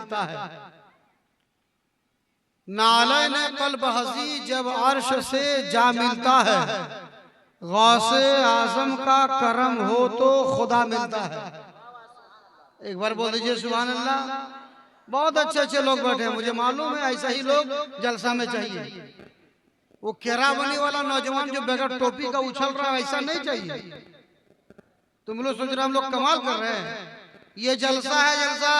मिलता है। नाले ने कल्ब हसी जब अर्श से जा मिलता है, गौसे आजम का करम हो तो खुदा मिलता है। एक बार बोल दीजिए सुभान अल्लाह। बहुत अच्छे अच्छे लोग बैठे हैं, मुझे मालूम है ऐसा ही लोग जलसा में चाहिए। वो केरावनी वाला नौजवान जो बगैर टोपी का उछल रहा है, ऐसा नहीं चाहिए। तुम लोग सोच रहे हम लोग कमाल कर रहे हैं, ये जलसा है, जलसा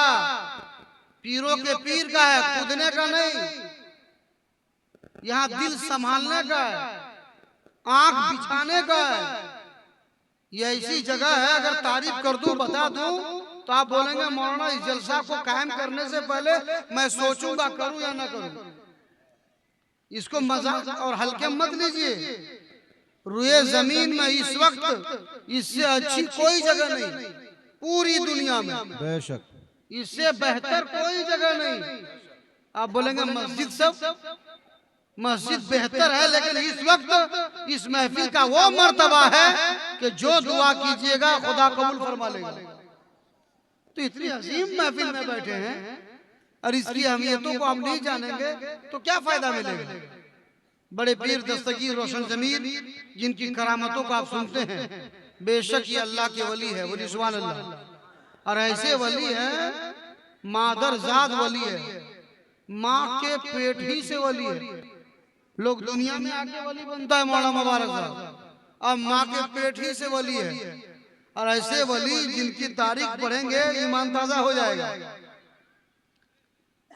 पीरों के पीर का है, कूदने का नहीं। यहाँ दिल संभालने का है, आंख बिछाने का है। ये ऐसी जगह है, अगर तारीफ कर दूं बता दूं तो आप बोलेंगे मौलाना इस जलसा को कायम करने से पहले मैं सोचूंगा करूं या ना करूं। इसको मजाक और हल्के मत लीजिए। रुए जमीन में इस वक्त इससे अच्छी कोई जगह नहीं पूरी दुनिया में, बेशक इससे बेहतर कोई जगह नहीं। आप बोलेंगे मस्जिद सब, मस्जिद बेहतर है, लेकिन इस वक्त इस महफिल का वो मर्तबा है कि जो दुआ कीजिएगा खुदा कबूल फरमा लेगा। तो इतनी अजीम महफिल में बैठे हैं और इसकी अहमियतों को हम नहीं जानेंगे तो क्या फायदा मिलेगा। बड़े पीर दस्तगीर रोशन जमीर जिनकी करामतों को आप सुनते हैं, बेशक ये अल्लाह के वली है, वली सुभान अल्लाह। और ऐसे वली है मादरजाद वली है, माँ के पेट ही से वली है। लोग दुनिया में आके वली बनता है मौलाना मुबारक साहब, अब माँ के पेट ही से वली है। और ऐसे वली जिनकी तारीख पढ़ेंगे ईमान ताजा हो जाएगा।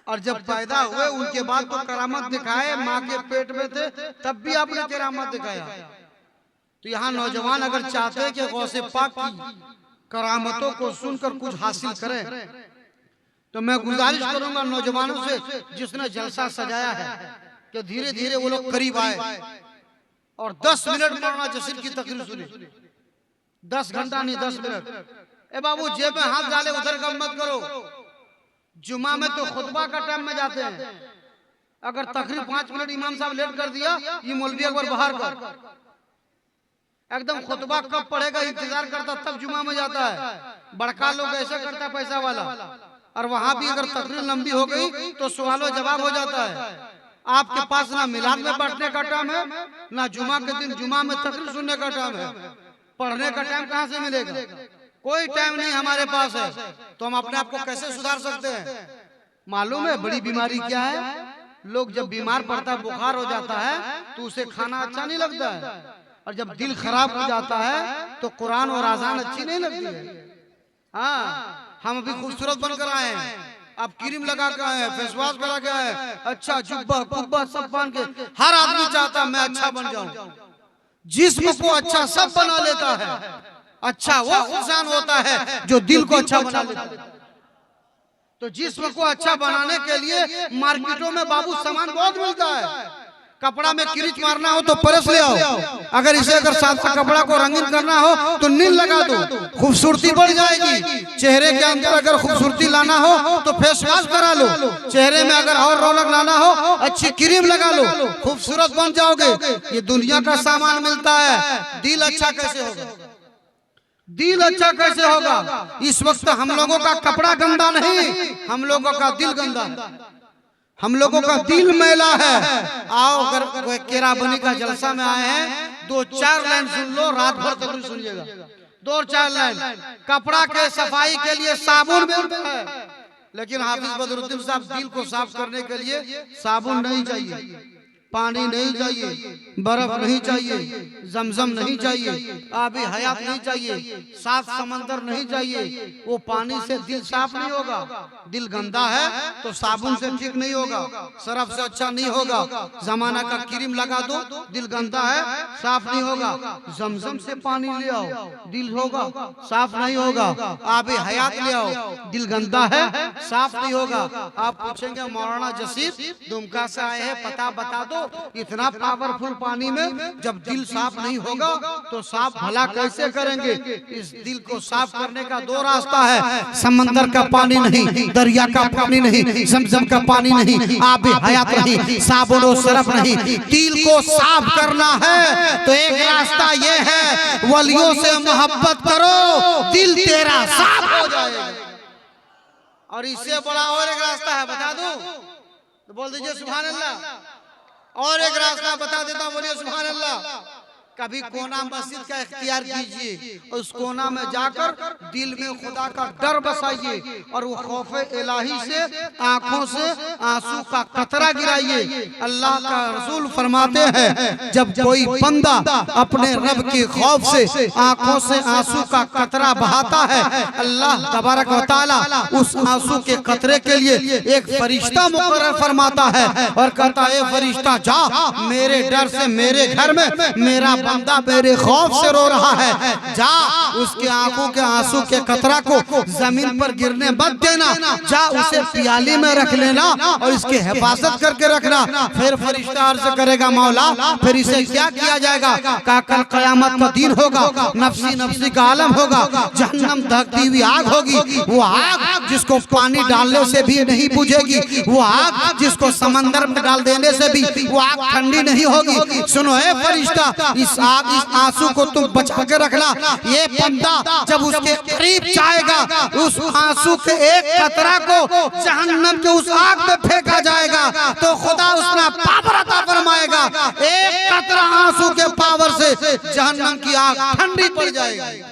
और जब पैदा हुए उनके बाद तो करामत दिखाए, माँ के पेट में थे तब भी आपने करामत दिखाया। तो यहाँ नौजवान अगर चाहते हैं कि गौसे पाक की करामतों को सुनकर कुछ हासिल करें, तो मैं गुजारिश करूंगा नौजवानों से जिसने जलसा सजाया है कि धीरे धीरे वो लोग करीब आए और 10 मिनट मौलाना जसीर की तकरीर सुने। 10 घंटा नहीं, 10 मिनट। ए बाबू जेब में हाथ डाले उधर गम मत करो। जुमा में तो खुतबा का टाइम में जाते हैं, अगर तकरीर 5 मिनट इमाम साहब लेट कर दिया, ये मौलवी अकबर बाहर कर एकदम खुतबा कब पढ़ेगा इंतजार करता, तब जुमा में जाता है। बड़का लोग ऐसा करता है पैसा वाला, और वहां भी अगर तकरीर लंबी हो गई तो सवालों जवाब हो जाता है। आपके पास ना मिलाद में बैठने का टाइम है, ना जुमा के दिन जुमा में तकरीर सुनने का टाइम है। पढ़ने का टाइम कहाँ से मिलेगा? कोई टाइम नहीं हमारे पास है, तो हम अपने आप को कैसे सुधार सकते हैं? मालूम है बड़ी बीमारी क्या है? लोग जब बीमार पड़ता है, बुखार हो जाता है, तो उसे खाना अच्छा नहीं लगता है। और जब दिल खराब हो जाता है तो कुरान और आजान अच्छी नहीं लगती है। हाँ, हम अभी खूबसूरत बनकर आए हैं, अब क्रीम लगा के आए हैं, फेस वॉश लगा के आए हैं, अच्छा जुब्बा कुब्बा सब पहन के। हर आदमी चाहता है मैं अच्छा बन जाऊं। जिस्म को अच्छा सब बना लेता है, अच्छा वो इंसान होता है जो दिल को अच्छा बना लेता है। तो जिस्म को अच्छा बनाने के लिए मार्केटों में बाबू सामान बहुत मिलता है। कपड़ा में किरीच मारना हो तो परस ले आओ, अगर इसे अगर साथ का कपड़ा को रंगीन करना हो तो नील लगा दो, खूबसूरती बढ़ जाएगी। चेहरे के अंदर अगर खूबसूरती लाना हो तो फेस वॉश करा लो, चेहरे में अगर और रौनक लाना हो अच्छी क्रीम लगा लो, खूबसूरत बन जाओगे। ये दुनिया का सामान मिलता है, दिल अच्छा कैसे होगा? दिल अच्छा कैसे होगा? इस वक्त हम लोगों का कपड़ा गंदा नहीं, हम लोगों का दिल गंदा, हम लोगों का दिल मैला है। आओ अगर केरावनी का जलसा में आए हैं, 2-4 लाइन सुन लो, रात भर तक सुनिएगा। 2-4 लाइन। कपड़ा के सफाई के लिए साबुन मिलता है, लेकिन हाफिज बदरुद्दीन साहब दिल को साफ करने के लिए साबुन नहीं चाहिए, पानी नहीं चाहिए, बर्फ नहीं चाहिए, जमजम नहीं चाहिए, आबी हयात नहीं चाहिए, सात समंदर नहीं चाहिए। वो पानी से दिल साफ नहीं होगा। दिल गंदा है तो साबुन से ठीक नहीं होगा, सरफ से अच्छा नहीं होगा। जमाना का क्रीम लगा दो, दिल गंदा है साफ नहीं होगा। जमजम से पानी ले आओ, दिल होगा साफ नहीं होगा। आबी हयात ले आओ, दिल गंदा है साफ नहीं होगा। आप पूछेंगे मौलाना जसीर दुमका से आए हैं, पता बता दो। इतना पावरफुल पानी में जब दिल साफ नहीं होगा तो साफ भला कैसे करेंगे? इस दिल को साफ करने का 2 रास्ता है, समंदर का पानी नहीं, दरिया का पानी नहीं, जमजम का पानी नहीं, आब हयात नहीं, साबुन और सरफ नहीं। दिल को साफ करना है तो एक रास्ता ये है, वलियों से मोहब्बत करो, दिल तेरा साफ हो जाएगा। और इससे बड़ा और एक रास्ता तो बोल दीजिए सुभान अल्लाह। और एक रास्ता बता देता, बोलिए सुभान अल्लाह। कभी कोना मस्जिद का इख्तियार कीजिए, उस कोना में जाकर दिल में खुदा का डर बसाइए और वो खौफ इलाही से आंखों से आंसू का कतरा गिराइए। अल्लाह का रसूल फरमाते हैं, जब कोई बंदा अपने रब के खौफ से आंखों से आंसू का कतरा बहाता है, अल्लाह तबारक व तआला उस आंसू के कतरे के लिए एक फरिश्ता मुकर्रर फरमाता है और कहता है, फरिश्ता जा, मेरे डर से मेरे घर में मेरा बंदा मेरे खौफ से रो रहा है, जा उसके आंखों के आंसू के कतरा को जमीन पर गिरने मत देना, जा उसे प्याली में रख लेना और इसकी हिफाजत करके रखना। फिर फरिश्ता अर्ज करेगा, मौला फिर इसे क्या किया जाएगा? कहा, कल क़यामत का दिन होगा, नफ्सी नफ्सी का आलम होगा, जहन्नम दहकती हुई आग होगी, वो आग जिसको पानी डालने से भी नहीं बुझेगी, वो आग जिसको समंदर में डाल देने से भी वो आग ठंडी नहीं होगी। सुनो है फरिश्ता, इस आंसू को तुम बचा के रखना। ये बंदा जब उसके करीब जाएगा, उस आंसू के एक कतरा को जहन्नम के उस आग में फेंका जाएगा तो खुदा उसका पावर अता फरमाएगा। एक कतरा आंसू के पावर से जहन्नम की आग ठंडी पड़ जाएगी,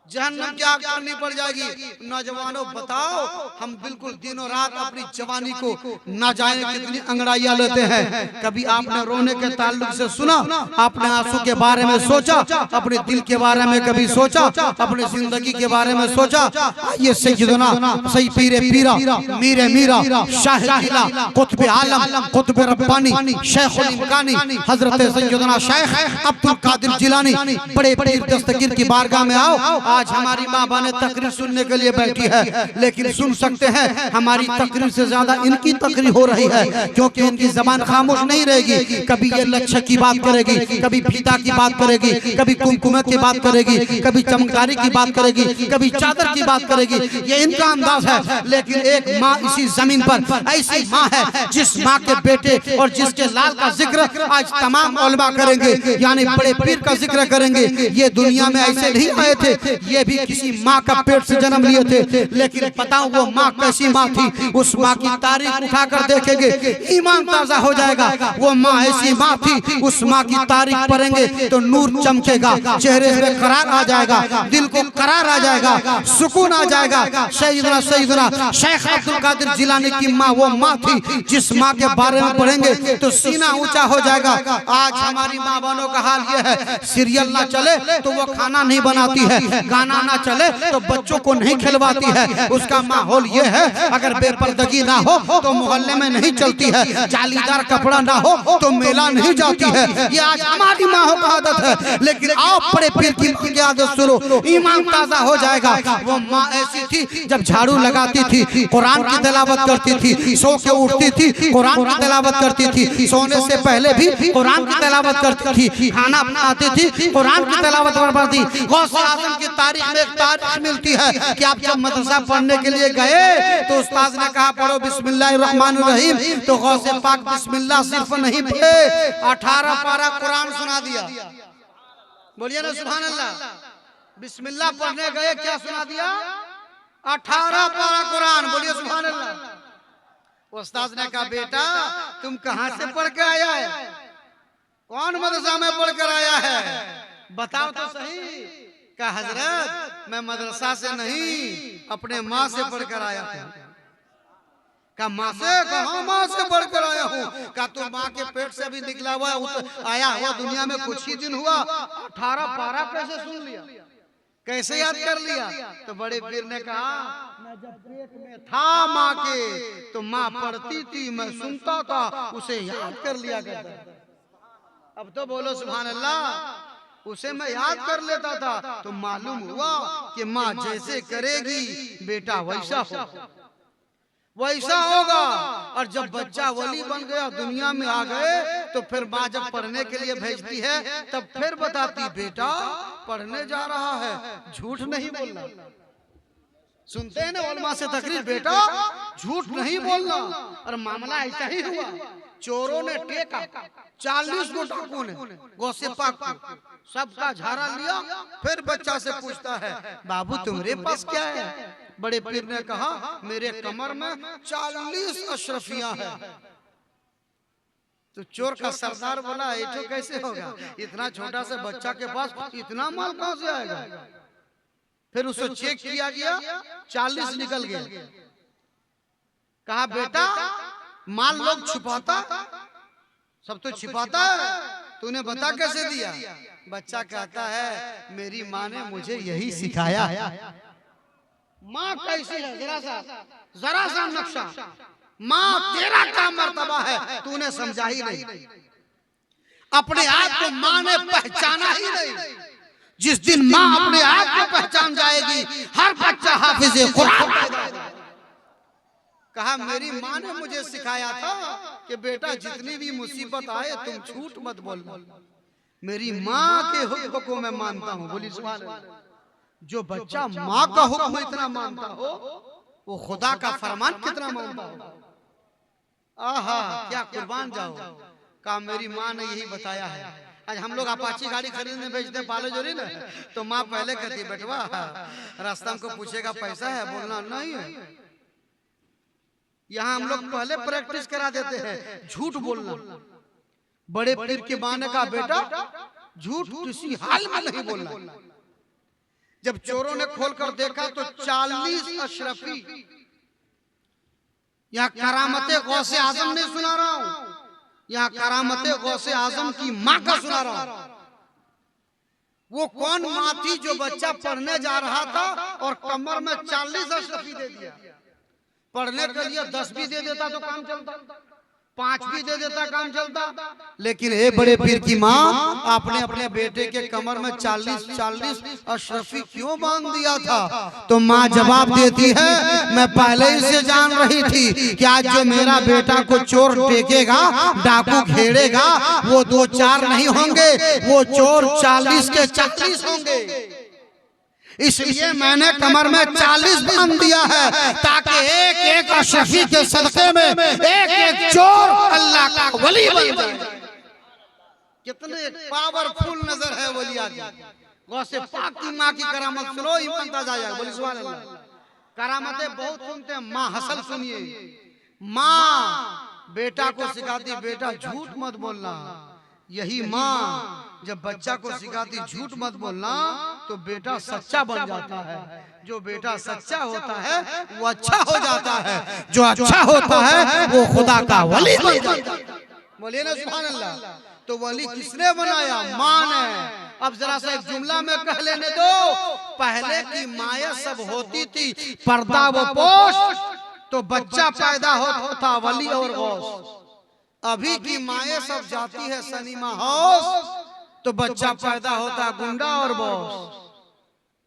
जहन्नम की आग ठंडी पड़ जाएगी। नौजवानों बताओ, हम बिल्कुल दिनों रात अपनी जवानी को ना जाने कितनी अंगड़ाइयां लेते हैं। कभी आपने रोने के ताल्लुक से सुना? आपने आंसू के बारे में सोचा? अपने दिल के बारे में कभी सोचा? अपनी जिंदगी के बारे में सोचा? ये सैयदना सही पीरे पीरा मीरे मीरा शाह जिला कुतुब आलम कुतुब रब्बानी शेखुल इमकानी हजरत सैयदना शेख अब्दुल कादिर जिलानी बड़े पीर दस्तगीर की बारगाह में आओ। आज हमारी माँ बाने तकरीर सुनने के लिए बैठी है, लेकिन सुन सकते हैं हमारी तकरीर से ज्यादा इनकी तकरीर हो रही है, क्योंकि इनकी जबान खामोश नहीं रहेगी। कभी ये लच्छे की बात करेगी, कभी फीता की बात करेगी, कभी कुमकुमे की बात करेगी, कभी चमकदारी की बात करेगी, कभी चादर की बात करेगी। ये इनका अंदाज है। लेकिन एक माँ इसी जमीन पर ऐसी माँ है जिस माँ के बेटे और जिसके लाल का जिक्र आज तमाम उलमा करेंगे, यानी बड़े पीर का जिक्र करेंगे। ये दुनिया में ऐसे नहीं आए थे, ये भी किसी माँ का पेट से जन्म लिए थे, लेकिन बताओ वो माँ कैसी माँ थी? उस माँ की तारीख उठाकर देखेंगे, ईमान ताजा हो जाएगा। वो माँ ऐसी माँ थी, उस माँ की तारीख पढ़ेंगे तो नूर चमकेगा, चेहरे में करार आ जाएगा, दिल को करार आ जाएगा, सुकून आ जाएगा। सैयदना शेख अब्दुल कादिर जिलानी की माँ वो माँ थी जिस माँ के बारे में पढ़ेंगे तो सीना ऊंचा हो जाएगा। आज हमारी माँ बहनों का हाल ये है, सीरियल ना चले तो वो खाना नहीं बनाती है, गाना ना चले तो बच्चों को नहीं खिलवाती है। उसका माहौल ये है, अगर बेपर्दगी ना हो तो मोहल्ले में नहीं चलती है, जालीदार कपड़ा ना हो तो मेला नहीं जाती है। ये आज हमारी माँ का आदत है। लेकिन आओ बड़े पीर की आदत सुनो, ईमान ताजा हो जाएगा। वो माँ ऐसी थी, जब झाड़ू लगाती थी कुरान की तिलावत करती थी, सो के उठती थी कुरान की तिलावत करती थी, सोने से पहले भी कुरान की तिलावत करती थी, खाना बनाती थी कुरान की तिलावत करती थी। गौसे आज़म की तारीख में एक तारीख मिलती है कि आप जब मदरसा पढ़ने के लिए गए तो उस्ताद ने कहा पढ़ो बिस्मिल्लाहिर्रहमानिर्रहीम, तो गौसे पाक बिस्मिल्लाह सिर्फ नहीं पढ़े, 18 पारा कुरान सुना दिया। बोलिए ना सुभान अल्लाह। बिस्मिल्लाह पढ़ने गए, क्या सुना दिया? 18 पारा कुरान। बोलिए सुभान अल्लाह। उस्ताद ने कहा बेटा तुम कहां से पढ़ के आया है? कौन मदरसा में पढ़ कर आया है? बताओ तो सही। कहा हजरत मैं मदरसा से नहीं अपने माँ से पढ़कर आया हूँ। कहा माँ से? कहा माँ से पढ़कर आया हूँ। कहा तो माँ के पेट से भी निकला हुआ आया हुआ दुनिया में कुछ ही दिन हुआ, 18 पारा कैसे सुन लिया, कैसे याद कर लिया? तो बड़े पीर ने कहा मैं जब पेट में था माँ के तो माँ पढ़ती थी, मैं सुनता था, उसे याद कर लिया करता। अब तो बोलो सुभान अल्लाह। उसे मैं याद कर लेता था तो मालूम हुआ कि माँ जैसे करेगी बेटा वैसा होगा। और जब बच्चा वली बन गया, दुनिया में आ गए, तो फिर माँ जब पढ़ने के लिए भेजती है तब फिर बताती बेटा पढ़ने जा रहा है, झूठ नहीं बोलना। सुनते हैं ना उलमा से तकरीर, बेटा झूठ नहीं बोलना। और मामला ऐसा ही हुआ। चोरों ने टेका, 40 गो डाकुओं ने गौसे पाक को सबका झाड़ा लिया। फिर बच्चा से पूछता है बाबू तुम्हारे पास क्या है? बड़े पीर ने कहा मेरे कमर में 40 अशरफियां हैं। तो चोर का सरदार बोला ये तो कैसे होगा, इतना छोटा सा बच्चा के पास इतना माल कहां से आएगा। फिर उसको चेक किया गया, 40 निकल गए। कहा बेटा माल लोग छुपाता, सब तो छिपाता है, तूने बता कैसे दिया। बच्चा कहता है मेरी माँ ने मुझे यही सिखाया। माँ कैसी है, जरा सा नक्शा, माँ तेरा क्या मर्तबा है तूने समझा ही नहीं। अपने आप को माँ ने पहचाना ही नहीं। जिस दिन माँ अपने आप को पहचान जाएगी हर बच्चा हाफिज़े कुरान पैदा होगा। कहा मेरी माँ ने मुझे सिखाया था कि बेटा जितनी भी मुसीबत आए तुम झूठ मत बोलना। मेरी माँ के हुक्म को मैं मानता हूँ। बोली सुभान अल्लाह। जो बच्चा माँ का हुक्म इतना मानता हो वो खुदा का फरमान कितना मानता हो। आहा क्या कुर्बान जाओ। कहा मेरी माँ ने यही बताया है। आज हम लोग अपाची गाड़ी खरीदने भेजते पाले जो नहीं ना, तो माँ पहले कहती बेटवा रास्ता में को पूछेगा पैसा है, बोलना नहीं है। यहाँ हम लोग पहले प्रैक्टिस करा देते हैं झूठ बोलना। बड़े पीर के माँ ने कहा बेटा झूठ किसी हाल में नहीं बोलना। जब चोरों ने खोलकर देखा तो 40 अशरफी। यहाँ करामते गौसे आजम नहीं सुना रहा हूँ, यहाँ करामते गौसे आजम की माँ का सुना रहा हूँ। वो कौन माँ थी जो बच्चा पढ़ने जा रहा था और कमर में 40 अशरफी दे दिया। पढ़ने के लिए 10 भी दे देता तो काम चलता, 5 भी दे देता काम चलता, लेकिन ए बड़े पीर की माँ आपने अपने बेटे के कमर में 40 अशरफी क्यों बांध दिया था। तो माँ जवाब देती है मैं पहले ही से जान रही थी कि आज जो मेरा बेटा को चोर टेकेगा, डाकू घेरेगा, वो 2-4 नहीं होंगे, वो चोर 40 के 40 होंगे। इसलिए मैंने कमर में 40 बांध दिया है ताकि एक एक अशरफी के सदक़े में एक एक चोर अल्लाह का वली बन जाए। कितने पावरफुल नजर है वली आदमी। गौसे पाक की माँ की करामत सुनो ईमान ताजा जाएगा। बोली सुभान अल्लाह। करामतें बहुत सुनते हैं, माँ हसल सुनिए। माँ बेटा को सिखाती बेटा झूठ मत बोलना। यही माँ जब बच्चा को सिखाती झूठ मत बोलना तो बेटा सच्चा बन जाता है। जो बेटा सच्चा होता है वो अच्छा हो जाता है, जो अच्छा होता है वो खुदा का वली बन जाता है। बोलिए ना सुभान अल्लाह। तो वली किसने बनाया? माँ ने। अब जरा सा एक जुमला में कह लेने दो, पहले की माया सब होती थी पर्दा व पोश, तो बच्चा पैदा होता था वली और गौस। अभी की माए सब जाती है सनीमा हाउस, तो बच्चा पैदा होता गुंडा और बॉस।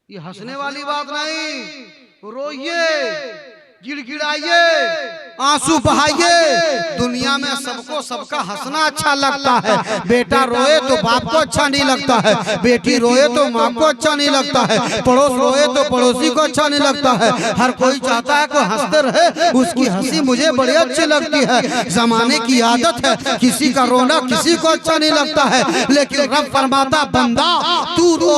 ये हंसने वाली बात नहीं, रोइए, गिड़गिड़ाइए, आंसू बहाइए। दुनिया में सबको सबका हंसना अच्छा लगता है। बेटा रोए तो बाप को अच्छा नहीं लगता है, बेटी रोए तो माँ को अच्छा नहीं लगता है, पड़ोस रोए तो पड़ोसी को अच्छा नहीं लगता है। हर कोई चाहता है कोई हंसते रहे, उसकी हंसी मुझे बड़ी अच्छी लगती है। जमाने की आदत है किसी का रोना किसी को अच्छा नहीं लगता है, लेकिन रब फरमाता बंदा तू रो,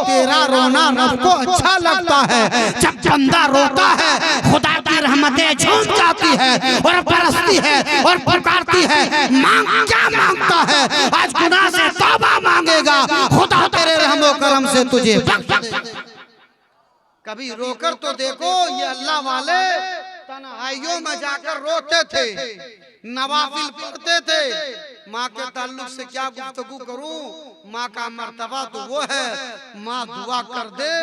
तेरा रोना रब को अच्छा लगता है। जब बंदा रोता है खुदा की रहमतें झूम जाती है और बरसती है और पुकारती है। मांग क्या मांगता है? आज गुनाह से तौबा मांगेगा, खुदा तेरे रहमो करम से तुझे कभी रोकर तो देखो। ये अल्लाह वाले तन्हाइयों में जाकर रोते थे, नवाफिल पढ़ते थे। माँ के ताल्लुक से क्या गुफ्तगू करूं, माँ का मर्तबा तो वो है, माँ दुआ कर दे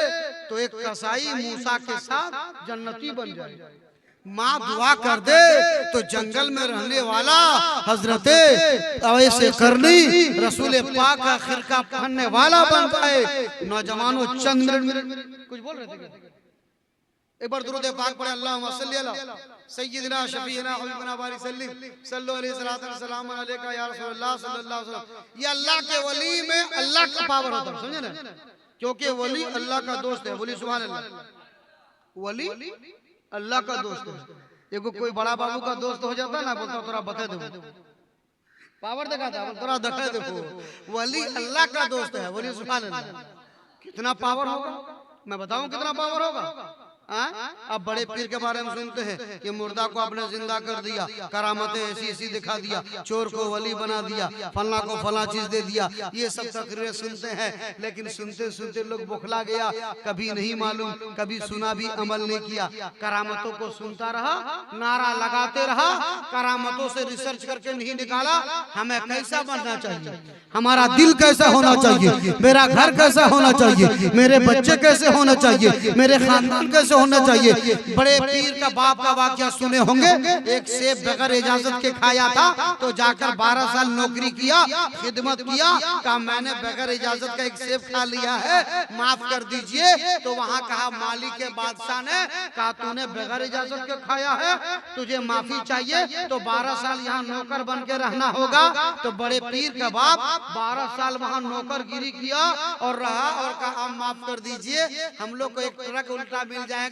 तो एक कसाई मूसा के साथ जन्नती बन जाए। माँ दुआ कर दे तो जंगल में रहने वाला हजरते अवैसे करनी रसूल पाक का खिरका पहनने वाला बन जाए। नौजवानों चंद मिनट कुछ बोल रहे थे, एक बार दुरूद पाक पढ़े अल्लाहुम्मा सल्ली अला सय्यिदिना शफीना हबीबना बारी सल्ली सल्लल्लाहु अलैहि वसल्लम अलैका या रसूलल्लाह सल्लल्लाहु अलैहि वसल्लम। ये अल्लाह के वली में अल्लाह का पावर होता है, समझे ना, क्योंकि वली अल्लाह का दोस्त है। बोली सुभान अल्लाह। वली अल्लाह का दोस्त है। देखो कोई बड़ा बाबू का दोस्त हो जाता ना, बोलता तोरा बता दो, पावर दिखाता है, तोरा दिखा देखो। वली अल्लाह का दोस्त है। बोली सुभान अल्लाह। कितना पावर होगा मैं बताऊं, कितना पावर होगा। अब बड़े पीर के बारे में सुनते हैं कि मुर्दा को आपने जिंदा कर दिया, करामतें ऐसी ऐसी दिखा दिया, चोर को वली बना दिया, फलना को फला चीज दे दिया। ये सब तकरीरें सुनते हैं, लेकिन सुनते सुनते लोग बौखला गया, कभी नहीं मालूम, कभी सुना भी अमल नहीं किया। करामतों को सुनता रहा, नारा लगाते रहा, करामतों से रिसर्च करके नहीं निकाला हमें कैसा बनना चाहिए, हमारा दिल कैसा होना चाहिए, मेरा घर कैसा होना चाहिए, मेरे बच्चे कैसे होना चाहिए, मेरे खानदान कैसे होना चाहिए। बड़े पीर का बाप का वाकया सुने होंगे, एक सेब बगैर इजाजत के खाया था, तो जाकर 12 साल नौकरी किया, खिदमत किया, कहा मैंने बगैर इजाजत का एक सेब खा लिया है, माफ कर दीजिए। तो वहाँ कहा मालिक के बादशाह ने कहा तूने बगैर इजाजत के खाया है, तुझे माफी चाहिए, तो 12 साल यहाँ नौकर बन के रहना होगा। तो बड़े पीर का बाप 12 साल वहाँ नौकरगिरी किया और रहा, और कहा आप माफ कर दीजिए, हम लोग को एक ट्रक उल्टा मिल जाएगा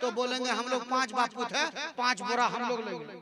तो बोलेंगे हम लोग 5 बापूत है, 5 बोरा हम लोग लेंगे,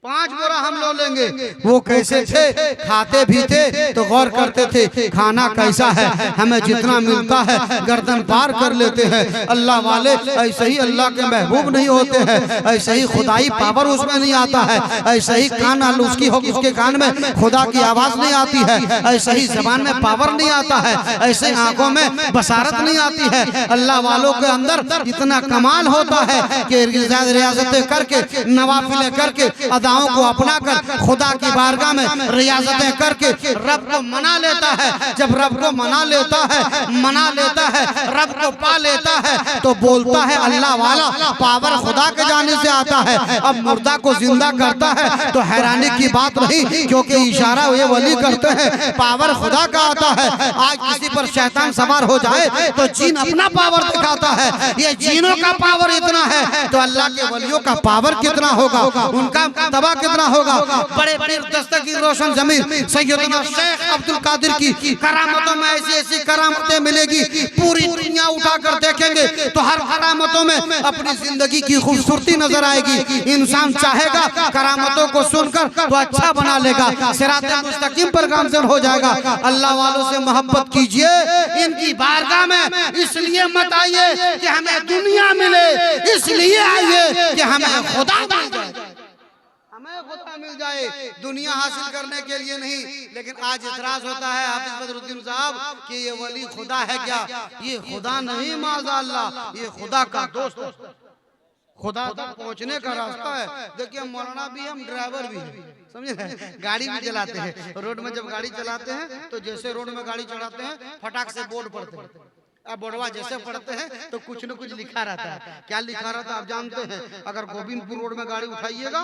5 बोरा हम लोग लेंगे। वो कैसे थे, खाते भी थे तो गौर करते थे खाना कैसा है, हमें जितना मिलता है गर्दन पार कर लेते हैं। अल्लाह वाले ऐसे ही अल्लाह के महबूब नहीं होते हैं, ऐसे ही खुदाई पावर उसमें नहीं आता है, ऐसे ही कान उसकी हो उसके कान में खुदा की आवाज नहीं आती है, ऐसे ही जबान में पावर नहीं आता है, ऐसे आंखों में बसारत नहीं आती है। अल्लाह वालों के अंदर इतना कमाल होता है कि रियाजतें करके, नवाफिलें करके, अदाओं को अपना कर खुदा की बारगाह में रियाजतें करके रब को मना लेता है। जब रब को मना लेता है, रब को पा लेता है, तो बोलता है अल्लाह वाला पावर खुदा के जाने से आता है। अब मुर्दा को जिंदा करता है तो हैरानी की बात नहीं, क्योंकि इशारा ये वली करते हैं पावर खुदा का आता है। आज किसी पर शैतान सवार हो जाए तो जीन अपना पावर दिखाता है, ये जीनों का पावर इतना है तो अल्लाह के वलियों का पावर कितना होगा, उनका तबा कितना होगा। बड़े पीर दस्तगीर रोशन जमीन सैयदना शेख अब्दुल कादिर की करामतों में ऐसी ऐसी करामतें मिलेगी, पूरी दुनिया उठाकर देखेंगे तो हर करामतों में अपनी जिंदगी की खूबसूरती नजर आएगी। इंसान चाहेगा करामतों को सुनकर तो अच्छा बना लेगा, सिराते मुस्तकीम पर गामजन हो जाएगा। अल्लाह वालों से मोहब्बत कीजिए, इनकी बारगाह में इसलिए मत आइए कि हमें दुनिया मिले, इसलिए आइए कि हमें खुदा मिल जाए, हमें खुदा मिल जाए, दुनिया हासिल करने के लिए नहीं। लेकिन आज इतराज होता है हाफिज बदरुद्दीन साहब कि ये वली खुदा है क्या? ये खुदा नहीं माज़अल्लाह, ये खुदा का दोस्त, खुदा तक पहुंचने का रास्ता है। देखिए मौलाना भी हम ड्राइवर भी हैं, समझे, गाड़ी भी चलाते हैं। रोड में जब गाड़ी चलाते हैं तो जैसे रोड में गाड़ी चलाते हैं फटाक से बोर्ड पढ़ते हैं। अब बोर्डवा जैसे पढ़ते हैं तो कुछ न कुछ लिखा रहता है। क्या लिखा रहता है आप जानते हैं? अगर गोविंदपुर रोड में गाड़ी उठाइएगा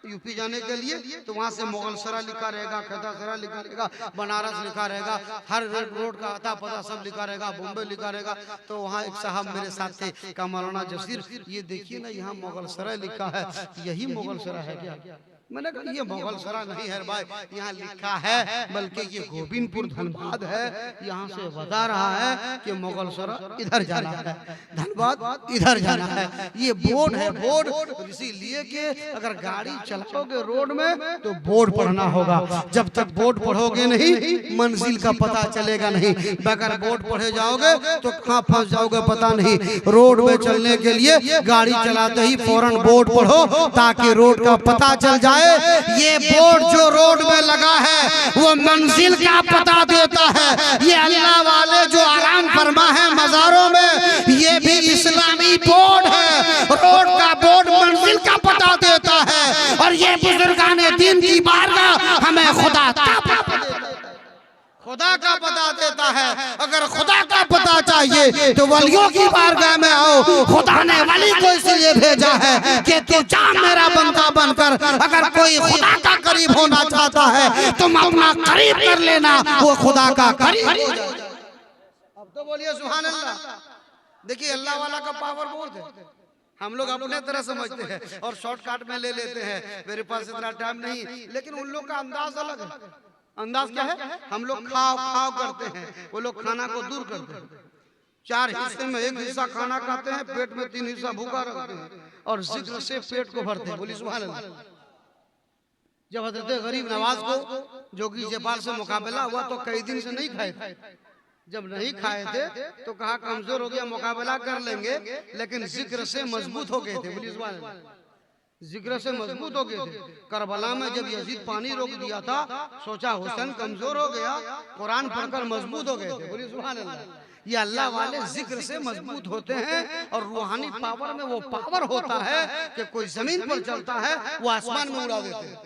यूपी जाने के लिए तो वहाँ से मुगलसरा लिखा रहेगा, खैतासरा लिखा रहेगा, बनारस लिखा रहेगा, हर रोड का अता पता सब लिखा रहेगा, बॉम्बे लिखा रहेगा। तो वहाँ एक साहब मेरे साथ थे, का मौलाना जसीर ये देखिए ना यहाँ मुगलसरा लिखा है, यही मुगलसरा है क्या? मैंने कहा ये मुगलसरा नहीं है भाई, यहाँ लिखा है बल्कि ये गोविंदपुर धनबाद है, यहाँ से बता रहा है कि मुगलसरा इधर जाना है, धनबाद इधर जाना है। ये बोर्ड है, बोर्ड, इसीलिए कि अगर गाड़ी चलाओगे रोड में तो बोर्ड पढ़ना होगा। जब तक बोर्ड पढ़ोगे नहीं मंजिल का पता चलेगा नहीं, बगैर बोर्ड पढ़े जाओगे तो कहाँ फंस जाओगे पता नहीं। रोड में चलने के लिए गाड़ी चलाते ही फौरन बोर्ड पढ़ो ताकि रोड का पता चल जाए। ये बोर्ड जो रोड में लगा है वो मंजिल का पता देता है। ये अल्लाह वाले जो आराम फरमा है मज़ारों में, ये भी इस्लामी बोर्ड है। रोड का बोर्ड मंजिल का पता देता है और ये बुजुर्गाने दीन की बारगाह हमें खुदा का पता देता है, खुदा का पता देता है। अगर खुदा का पता चाहिए तो वलियों की बारगाह में आओ। खुदा ने वली को इसलिए भेजा है कि तू जा मेरा बंदा बनकर। अगर कोई खुदा का करीब होना चाहता है तुम अपना करीब कर लेना, वो खुदा का करीब हो जाए। अब तो बोलिए सुभान अल्लाह। देखिए अल्लाह वाला का पावर बहुत है, हम लोग अपने तरह समझते हैं और शॉर्टकट में ले लेते हैं, मेरे पास इतना टाइम नहीं। लेकिन उन लोग का अंदाज अलग है। अंदाज क्या है? हम लोग खाओ खाओ करते हैं, वो लोग खाना को दूर करते हैं। 4 हिस्से में 1 हिस्सा खाना खाते हैं, पेट में 3 हिस्सा भूखा रखते हैं और जिक्र से पेट को भरते हैं। बोली सुभान अल्लाह। जब हजरत गरीब नवाज को जोगी जयपाल से मुकाबला हुआ तो कई दिन से नहीं खाए थे, जब नहीं खाए थे तो कहा कमजोर हो गया, मुकाबला कर लेंगे, लेकिन जिक्र से मजबूत हो गए थे। पुलिस वाले जिक्र से मजबूत हो गए थे। करबला में जब यजीद पानी रोक दिया था, सोचा हुसैन कमजोर हो गया, कुरान पढ़कर मजबूत हो गए थे। पुलिस वाले ये अल्लाह वाले जिक्र से मजबूत होते हैं, और रूहानी पावर में वो पावर होता है कि कोई जमीन पर चलता है वो आसमान में उड़ा देते हैं,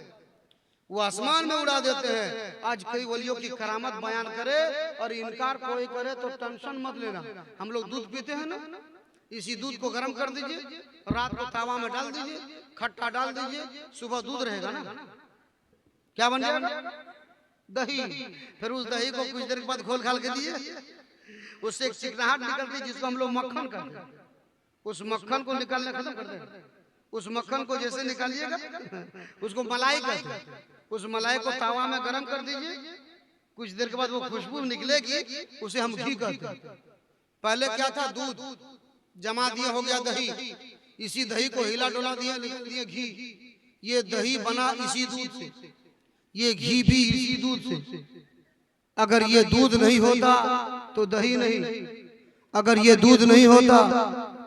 वो आसमान में उड़ा देते हैं। आज कई वलियों की करामत बयान करे और इनकार कोई करे तो टेंशन मत लेना। हम लोग दूध पीते हैं ना, इसी दूध को गर्म कर दीजिए, रात को तावा में डाल दीजिए, खट्टा डाल दीजिए, सुबह दूध रहेगा ना, क्या बन जाएगा? दही। फिर उस दही को कुछ देर के बाद घोल घाल के दिए, उससे एक चिकनाहट निकलती है जिसको हम लोग मक्खन कहते हैं। उस मक्खन को निकालने खत्म कर दें, उस मक्खन को जैसे निकालिएगा उसको मलाई कहते हैं। उस मलाई को तावा में गर्म कर दीजिए, कुछ देर के बाद वो खुशबू निकलेगी, उसे हम घी कहते हैं। पहले क्या था, दूध जमा दिया, हो गया दही, इसी दही को हिला डोला दिया, निकल दिया घी। ये दही बना इसी दूध से, ये घी भी इसी दूध से। अगर ये दूध नहीं होता तो दही नहीं, अगर ये दूध नहीं होता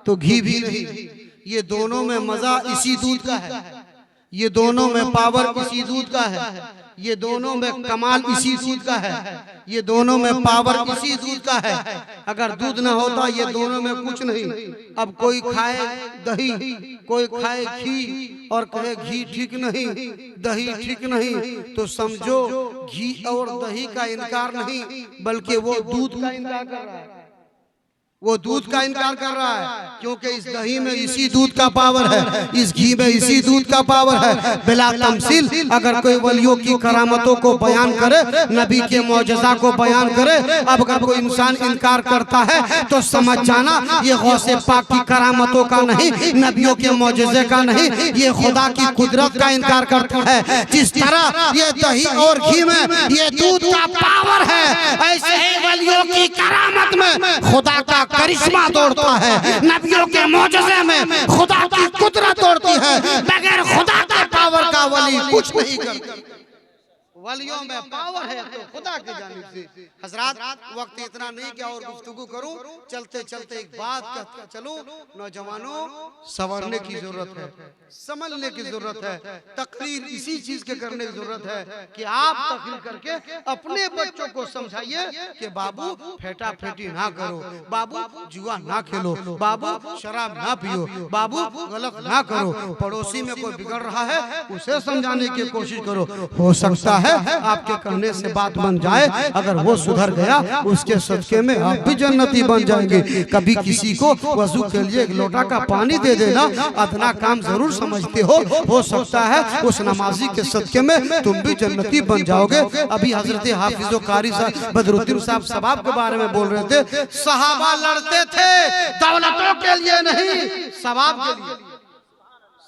तो घी भी नहीं। ये दोनों में मजा इसी दूध का है, ये दोनों में पावर इसी दूध का है, ये दोनों में कमाल इसी दूध का है, ये दोनों में पावर इसी दूध का है। अगर दूध ना होता ये दोनों में कुछ नहीं। अब कोई खाए दही, कोई खाए घी और कहे घी ठीक नहीं, दही ठीक नहीं, तो समझो घी और दही का इनकार नहीं, बल्कि वो दूध का इनकार कर रहा है, वो दूध का इनकार कर रहा है। क्योंकि इस दही में इसी दूध का पावर है, इस घी में इसी दूध का पावर है। बिला तमसील अगर कोई वलियों की करामतों को बयान करे, नबी के मौजज़ा को बयान करे, अब अगर कोई इंसान इनकार करता है तो समझ जाना ये गौसे पाक की करामतों का नहीं, नबियों के मौजज़े का नहीं, ये खुदा की कुदरत का इनकार करता है। जिस तरह ये दही और घी में ये दूध का पावर है, ऐसे ही वलियों की करामत में खुदा का करिश्मा दौड़ता है, नबियों के मौजज़े में खुदा की कुदरत दौड़ती है। बगैर खुदा के पावर का वली कुछ नहीं करता। वलियों में पावर है तो खुदा की जानिब से। हजरात, वक्त इतना नहीं कि और गुफ्तगू करूं, चलते चलते एक बात कहता चलूं, नौजवानों संवरने की जरूरत है, समझने की जरूरत है, तकरीर इसी चीज के करने की जरूरत है कि आप तकरीर करके अपने बच्चों को समझाइए कि बाबू फेटा फेटी ना करो, बाबू जुआ ना खेलो, बाबू शराब ना पियो, बाबू गलत ना करो। पड़ोसी में कोई बिगड़ रहा है उसे समझाने की कोशिश करो, हो सकता है आपके कहने से बात बन जाए। अगर वो सुधर गया उसके सदके में आप भी जन्नती बन जाएंगे। कभी किसी को वजू के लिए एक लोटा का पानी दे देना अदना काम जरूर समझते हो सकता है उस नमाजी के सदके में तुम भी जन्नती बन जाओगे। अभी हजरत हाफिज कारी साहब बदरुद्दीन साहब सबाब के बारे में बोल रहे थे, सहाबा लड़ते थे दौलतों के लिए नहीं, सवाब के लिए,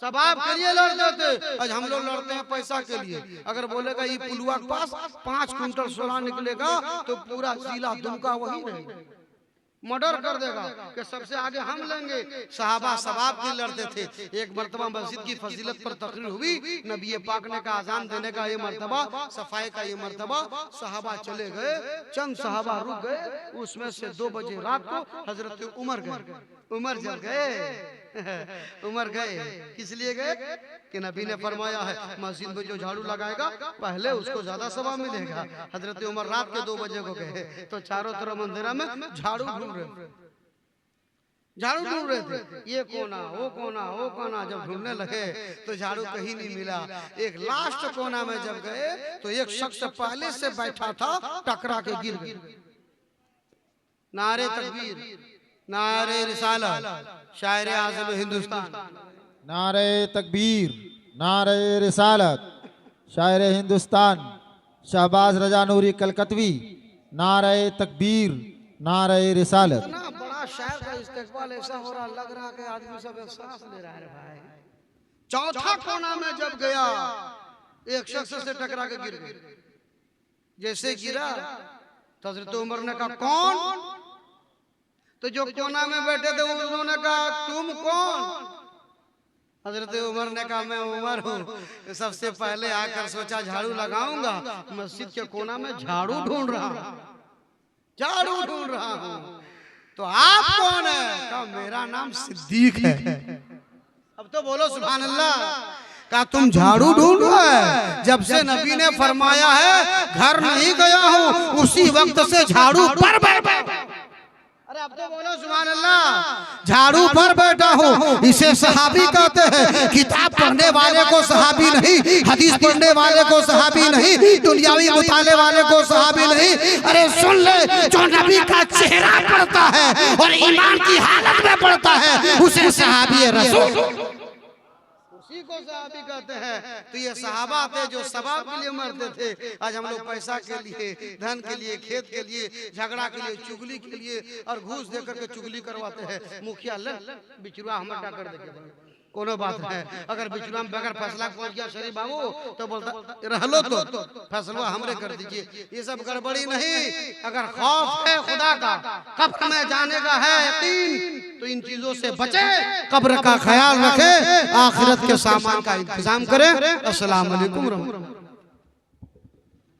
सबाब के लिए लड़ते थे। आज हम लोग लड़ते हैं पैसा के लिए। अगर बोलेगा ये पुलवा के पास 5 क्विंटल सोना निकलेगा तो पूरा जिला दुमका वही रहेगा, मर्डर कर देगा कि सबसे आगे हम लेंगे। सहाबा सबाब के लड़ते थे। एक मर्तबा मस्जिद की फजीलत पर तकरीर हुई, नबी पाक ने का अजान देने का ये मर्तबा, सफाई का ये मर्तबा, सहाबा चले गए, चंद सहाबा रुक गए, उसमें से 2 बजे रात को हजरत उमर गए, उमर जल गए उमर गए। किस लिए गए कि नबी ने फरमाया है मस्जिद में जो झाड़ू लगाएगा पहले उसको ज्यादा सवाब मिलेगा। हजरत उमर रात के 2 बजे को गए तो चारों तरफ मंदिरा में झाड़ू ढूंढ रहे थे, ये कोना वो कोना वो कोना। जब ढूंढने लगे तो झाड़ू कहीं नहीं मिला। एक लास्ट कोना में जब गए तो एक शख्स पहले से बैठा था, टकरा के गिर गए। नारे तकबीर, नारे रिसालत, शायर आज़म हिंदुस्तान। नारे तकबीर, नारे रिसालत, शायर हिंदुस्तान शहबाज रजा नूरी कलकतवी। नारे तकबीर, नारे रिसालत। इतना बड़ा शायर का इस्तेकबाल ऐसा हो रहा, लग रहा कि आदमी सब एक सांस ले रहा है भाई। चौथा कोना में जब गया एक शख्स से टकरा के गिर गया। जैसे गिरा तो हजरत उमर ने कहा कौन? तो जो कोना में बैठे थे उन्होंने कहा तुम कौन? हजरत उमर ने कहा मैं उमर हूँ, सबसे पहले आकर सोचा झाड़ू लगाऊंगा, मस्जिद के कोना में झाड़ू ढूंढ रहा। झाड़ू ढूंढ रहा हूँ। तो आप कौन है? कहा मेरा नाम सिद्दीक है। अब तो बोलो सुभान अल्लाह। कहा तुम झाड़ू ढूंढ रहे है? जब से नबी ने फरमाया है घर नहीं गया हूँ उसी वक्त से झाड़ू पर बैठा। अरे अब तो बोलो सुभान अल्लाह। झाड़ू पर बैठा हूँ, इसे सहाबी कहते हैं। किताब पढ़ने वाले को सहाबी नहीं, हदीस पढ़ने वाले को सहाबी नहीं, दुनियावी मुताले वाले को सहाबी नहीं। अरे सुन ले, जो नबी का चेहरा पढ़ता है और ईमान की हालत में पढ़ता है उसे सहाबी रसूल, उसी को सहाबी कहते हैं। तो ये सहाबा थे जो सवाब के लिए मरते थे। आज हम लोग पैसा के लिए, धन के लिए, खेत के लिए, झगड़ा के लिए, चुगली के लिए और घूस देकर के चुगली करवाते हैं। मुखिया ले बिचुआ हमर कर देके कोनो बात है। अगर बिचुआ में बगैर फैसला पहुंच गया शरीफ बाबू तो बोलता रहलो तो फैसला हमरे कर दीजिए। ये सब गड़बड़ी नहीं। अगर खौफ है खुदा का, कब्र में जाने का है यकीन, तो इन चीजों से बचे, कब्र का ख्याल रखे, आखिरत के सामान का इंतजाम करें। अस्सलाम वालेकुम।